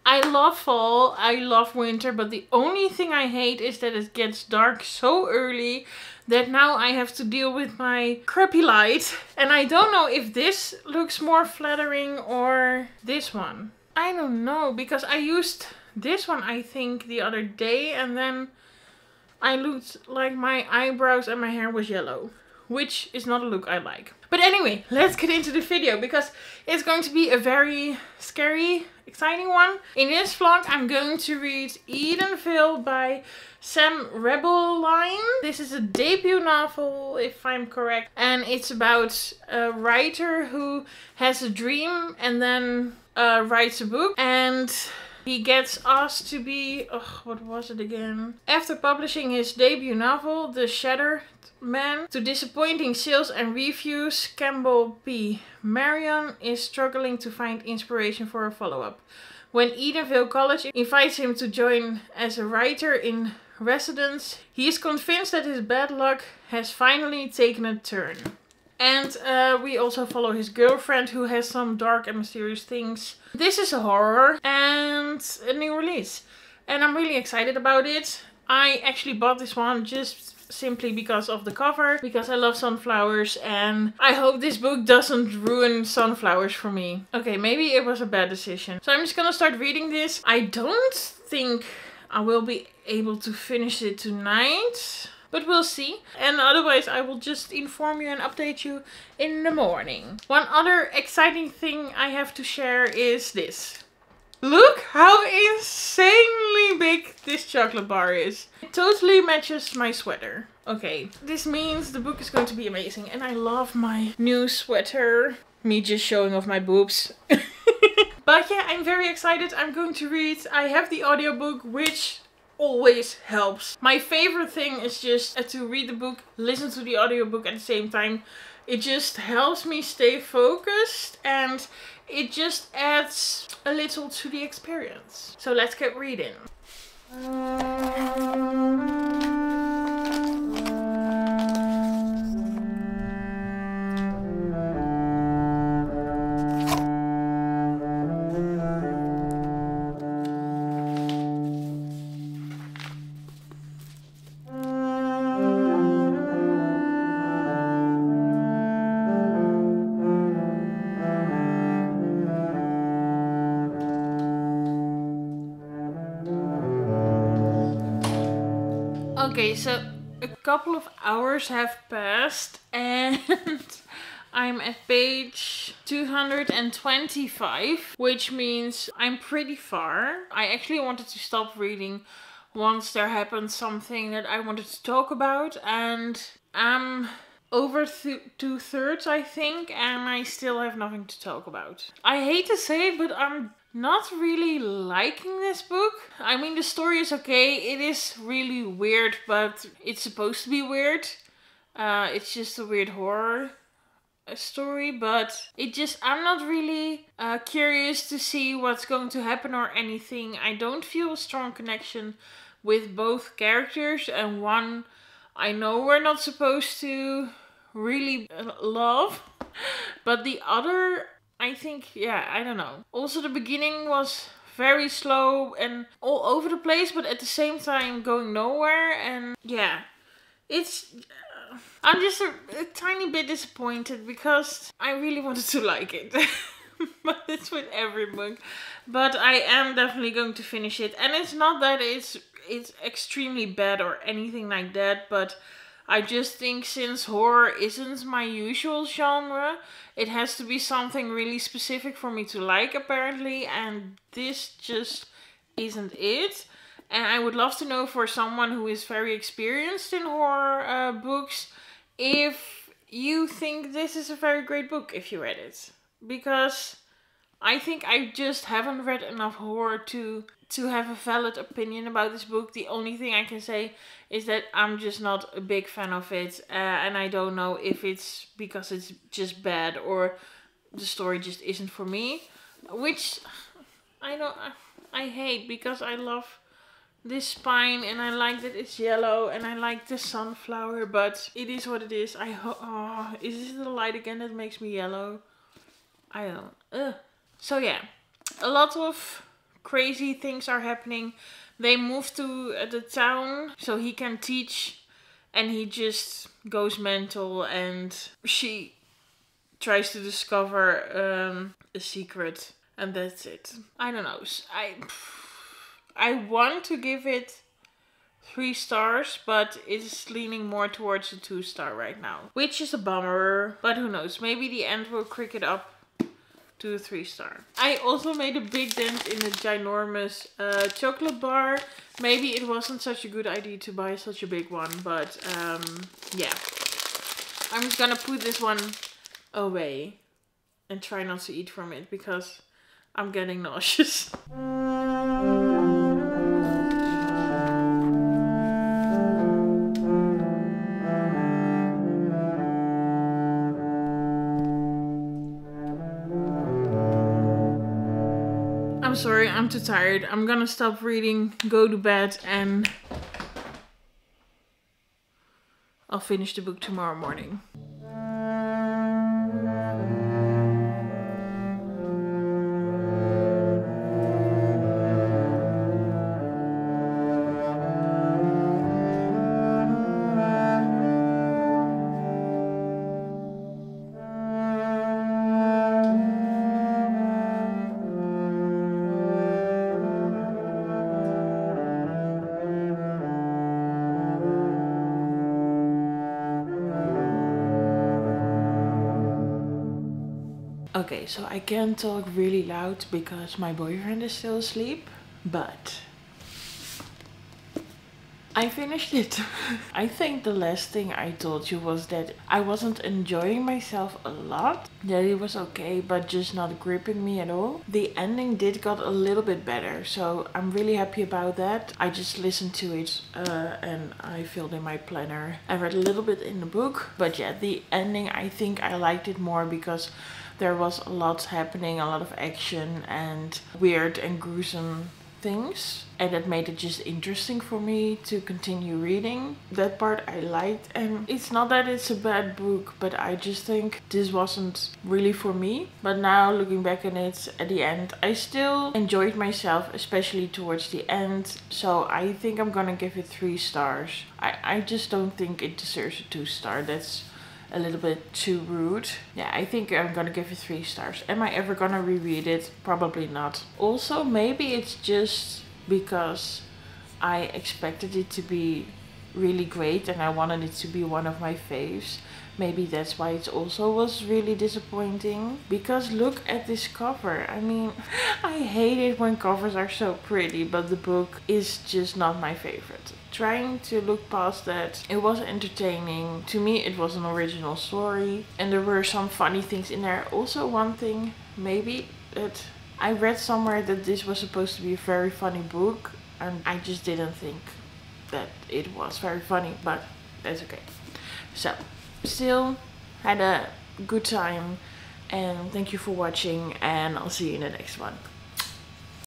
I love fall, I love winter, but the only thing I hate is that it gets dark so early that now I have to deal with my crappy light. And I don't know if this looks more flattering or this one. I don't know, because I used this one I think the other day and then I looked like my eyebrows and my hair was yellow. Which is not a look I like. But anyway, let's get into the video because it's going to be a very scary, exciting one. In this vlog, I'm going to read Edenville by Sam Rebelline. This is a debut novel, if I'm correct. And it's about a writer who has a dream and then writes a book. And he gets asked to be, oh, what was it again? After publishing his debut novel, The Shattered Man, to disappointing sales and reviews, Campbell P. Marion is struggling to find inspiration for a follow-up. When Edenville College invites him to join as a writer in residence, he is convinced that his bad luck has finally taken a turn. And we also follow his girlfriend who has some dark and mysterious things. This is a horror and a new release. And I'm really excited about it. I actually bought this one just simply because of the cover, because I love sunflowers and I hope this book doesn't ruin sunflowers for me. Okay, maybe it was a bad decision. So I'm just gonna start reading this. I don't think I will be able to finish it tonight, but we'll see. And otherwise I will just inform you and update you in the morning. One other exciting thing I have to share is this. Look how insanely big this chocolate bar is. It totally matches my sweater. Okay, this means the book is going to be amazing. And I love my new sweater. Me just showing off my boobs. But yeah, I'm very excited. I'm going to read. I have the audiobook, which always helps. My favorite thing is just to read the book, listen to the audiobook at the same time. It just helps me stay focused and it just adds a little to the experience. So let's get reading. Okay, so a couple of hours have passed and I'm at page 225, which means I'm pretty far. I actually wanted to stop reading once there happened something that I wanted to talk about, and I'm over 2/3 I think, and I still have nothing to talk about. I hate to say it, but I'm not really liking this book. I mean, the story is okay. It is really weird, but it's supposed to be weird. It's just a weird horror story, but I'm not really curious to see what's going to happen or anything. I don't feel a strong connection with both characters, and one I know we're not supposed to really love, but the other, I think, yeah, I don't know. Also, the beginning was very slow and all over the place, but at the same time going nowhere. And yeah, I'm just a tiny bit disappointed because I really wanted to like it. But it's with every book. But I am definitely going to finish it. And it's not that it's extremely bad or anything like that, but I just think since horror isn't my usual genre, it has to be something really specific for me to like apparently, and this just isn't it. And I would love to know, for someone who is very experienced in horror books, if you think this is a very great book if you read it. Because I think I just haven't read enough horror to have a valid opinion about this book. The only thing I can say is that I'm just not a big fan of it. And I don't know if it's because it's just bad or the story just isn't for me. Which I hate, because I love this spine and I like that it's yellow and I like the sunflower. But it is what it is. Is this the light again that makes me yellow? I don't. So yeah, a lot of crazy things are happening. They move to the town so he can teach, and he just goes mental, and she tries to discover a secret, and that's it. I don't know. I want to give it 3 stars, but it's leaning more towards a 2-star right now, which is a bummer, but who knows, maybe the end will crick it up to a 3-star. I also made a big dent in the ginormous chocolate bar. Maybe it wasn't such a good idea to buy such a big one, but yeah. I'm just gonna put this one away and try not to eat from it because I'm getting nauseous. I'm sorry, I'm too tired. I'm gonna stop reading, go to bed, and I'll finish the book tomorrow morning. Okay, so I can't talk really loud because my boyfriend is still asleep, but I finished it. I think the last thing I told you was that I wasn't enjoying myself a lot, that it was okay but just not gripping me at all. The ending did got a little bit better, so I'm really happy about that. I just listened to it and I filled in my planner. I read a little bit in the book, but yeah, the ending, I think I liked it more because there was a lot happening, a lot of action and weird and gruesome things, and that made it just interesting for me to continue reading. That part I liked, and it's not that it's a bad book, but I just think this wasn't really for me. But now looking back on it at the end, I still enjoyed myself, especially towards the end, so I think I'm gonna give it 3 stars. I just don't think it deserves a 2-star. That's a little bit too rude. Yeah, I think I'm gonna give it 3 stars. Am I ever gonna reread it? Probably not. Also, maybe it's just because I expected it to be really great and I wanted it to be one of my faves. Maybe that's why it also was really disappointing. Because look at this cover. I mean, I hate it when covers are so pretty, but the book is just not my favorite. Trying to look past that, it was entertaining. To me, it was an original story and there were some funny things in there. Also, one thing, maybe that I read somewhere that this was supposed to be a very funny book, and I just didn't think that it was very funny, but that's okay. So, still had a good time, and thank you for watching, and I'll see you in the next one.